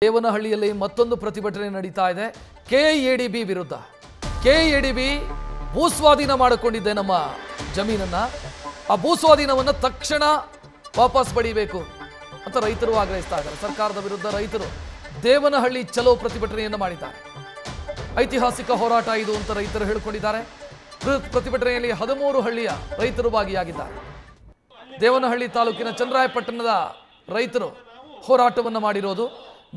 ದೇವನಹಳ್ಳಿಯಲ್ಲಿ ಮತ್ತೊಂದು ಪ್ರತಿಭಟನೆ ನಡೀತಾ ಇದೆ ಕೆಎಡಿಬಿ ವಿರುದ್ಧ. ಕೆಎಡಿಬಿ ಭೂಸ್ವಾಧೀನ ಮಾಡಿಕೊಂಡಿದೆ ನಮ್ಮ ಜಮೀನನ್ನ. ಆ ಭೂಸ್ವಾಧೀನವನ್ನು ತಕ್ಷಣ ವಾಪಸ್ ಪಡೆಯಬೇಕು ಅಂತ ರೈತರು ಆಗ್ರಹಿಸ್ತಾ ಇದ್ದಾರೆ. ಸರ್ಕಾರದ ವಿರುದ್ಧ ರೈತರು ದೇವನಹಳ್ಳಿ ಚಲೋ ಪ್ರತಿಭಟನೆಯನ್ನು ಮಾಡಿದ್ದಾರೆ. ಐತಿಹಾಸಿಕ ಹೋರಾಟ ಇದು ಅಂತ ರೈತರು ಹೇಳಿಕೊಂಡಿದ್ದಾರೆ. ಪ್ರತಿಭಟನೆಯಲ್ಲಿ 13 ಹಳ್ಳಿಯ ರೈತರು ಭಾಗಿಯಾಗಿದ್ದಾರೆ. ದೇವನಹಳ್ಳಿ ತಾಲೂಕಿನ ಚನ್ನರಾಯಪಟ್ಟಣದ ರೈತರು ಹೋರಾಟವನ್ನು ಮಾಡಿರೋದು.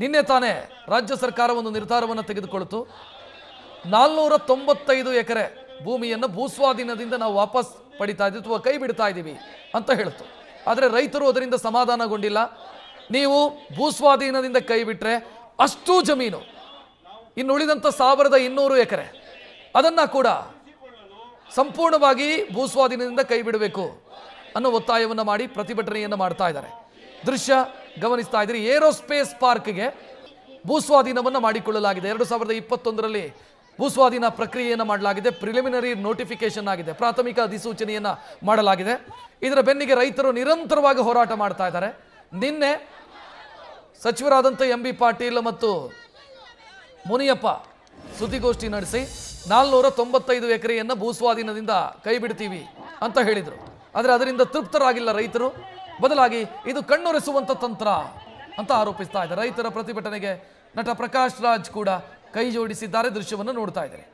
ನಿನ್ನೆ ತಾನೇ ರಾಜ್ಯ ಸರ್ಕಾರ ಒಂದು ನಿರ್ಧಾರವನ್ನು ತೆಗೆದುಕೊಂಡಿತು. 495 ಎಕರೆ ಭೂಮಿಯನ್ನು ಭೂಸ್ವಾಧೀನದಿಂದ ನಾವು ವಾಪಸ್ ಪಡಿತಾ ಇದ್ದೀವಿ ಅಥವಾ ಕೈ ಬಿಡ್ತಾ ಇದ್ದೀವಿ ಅಂತ ಹೇಳಿತು. ಆದರೆ ರೈತರು ಅದರಿಂದ ಸಮಾಧಾನಗೊಂಡಿಲ್ಲ. ನೀವು ಭೂಸ್ವಾಧೀನದಿಂದ ಕೈ ಬಿಟ್ಟರೆ ಅಷ್ಟು ಜಮೀನು ಇನ್ನುಳಿದಂಥ 1200 ಎಕರೆ ಅದನ್ನು ಕೂಡ ಸಂಪೂರ್ಣವಾಗಿ ಭೂಸ್ವಾಧೀನದಿಂದ ಕೈ ಬಿಡಬೇಕು ಅನ್ನೋ ಒತ್ತಾಯವನ್ನು ಮಾಡಿ ಪ್ರತಿಭಟನೆಯನ್ನು ಮಾಡ್ತಾ ಇದ್ದಾರೆ. ದೃಶ್ಯ ಗಮನಿಸ್ತಾ ಇದ್ದೀರಿ. ಏರೋಸ್ಪೇಸ್ ಪಾರ್ಕ್ಗೆ ಭೂಸ್ವಾಧೀನವನ್ನು ಮಾಡಿಕೊಳ್ಳಲಾಗಿದೆ. 2021ರಲ್ಲಿ ಭೂಸ್ವಾಧೀನ ಪ್ರಕ್ರಿಯೆಯನ್ನು ಮಾಡಲಾಗಿದೆ. ಪ್ರಿಲಿಮಿನರಿ ನೋಟಿಫಿಕೇಶನ್ ಆಗಿದೆ, ಪ್ರಾಥಮಿಕ ಅಧಿಸೂಚನೆಯನ್ನು ಮಾಡಲಾಗಿದೆ. ಇದರ ಬೆನ್ನಿಗೆ ರೈತರು ನಿರಂತರವಾಗಿ ಹೋರಾಟ ಮಾಡ್ತಾ ಇದ್ದಾರೆ. ನಿನ್ನೆ ಸಚಿವರಾದಂಥ ಎಂ ಬಿ ಪಾಟೀಲ್ ಮತ್ತು ಮುನಿಯಪ್ಪ ಸುದ್ದಿಗೋಷ್ಠಿ ನಡೆಸಿ 495 ಎಕರೆಯನ್ನು ಭೂಸ್ವಾಧೀನದಿಂದ ಕೈ ಬಿಡ್ತೀವಿ ಅಂತ ಹೇಳಿದರು. ಆದರೆ ಅದರಿಂದ ತೃಪ್ತರಾಗಿಲ್ಲ ರೈತರು. ಬದಲಾಗಿ ಇದು ಕಣ್ಣೊರೆಸುವಂಥ ತಂತ್ರ ಅಂತ ಆರೋಪಿಸ್ತಾ ಇದ್ದಾರೆ. ರೈತರ ಪ್ರತಿಭಟನೆಗೆ ನಟ ಪ್ರಕಾಶ್ ರಾಜ್ ಕೂಡ ಕೈ ಜೋಡಿಸಿದ್ದಾರೆ. ದೃಶ್ಯವನ್ನು ನೋಡ್ತಾ ಇದ್ದಾರೆ.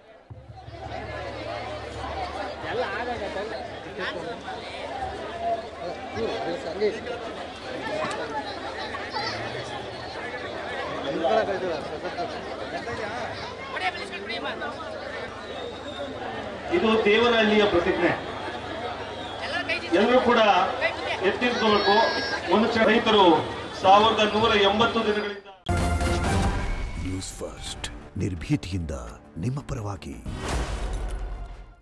ಇದು ದೇವನಹಳ್ಳಿಯ ಪ್ರತಿಜ್ಞೆ. ಎಲ್ಲರೂ ಕೂಡ ಎತ್ತಿರಿಸಬೇಕು. ಒಂದು ರೈತರು 1180 ದಿನಗಳಿಂದ. ನ್ಯೂಸ್ ಫಸ್ಟ್ ನಿರ್ಭೀತಿಯಿಂದ ನಿಮ್ಮ ಪರವಾಗಿ.